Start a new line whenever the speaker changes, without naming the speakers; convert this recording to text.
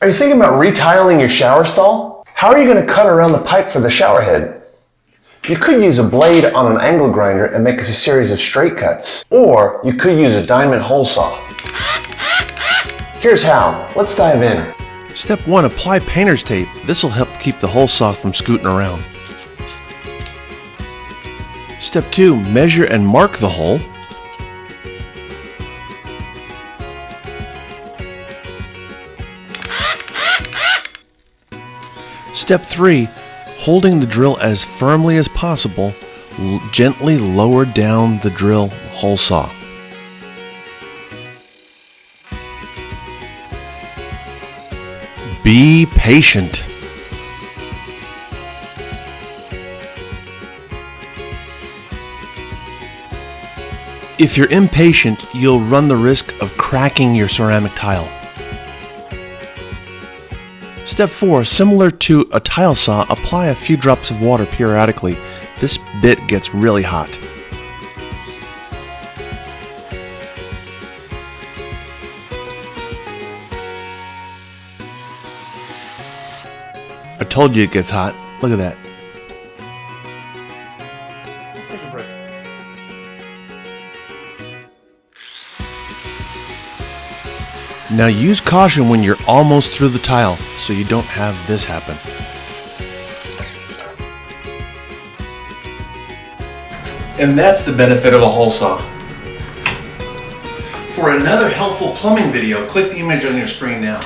Are you thinking about retiling your shower stall? How are you going to cut around the pipe for the shower head? You could use a blade on an angle grinder and make a series of straight cuts. Or you could use a diamond hole saw. Here's how. Let's dive in.
Step 1. Apply painter's tape. This will help keep the hole saw from scooting around. Step 2. Measure and mark the hole. Step 3. Holding the drill as firmly as possible, gently lower down the drill hole saw. Be patient. If you're impatient, you'll run the risk of cracking your ceramic tile. Step 4. Similar to a tile saw, apply a few drops of water periodically. This bit gets really hot. I told you it gets hot. Look at that. Let's take a break. Now use caution when you're almost through the tile so you don't have this happen. And that's the benefit of a hole saw. For another helpful plumbing video, click the image on your screen now.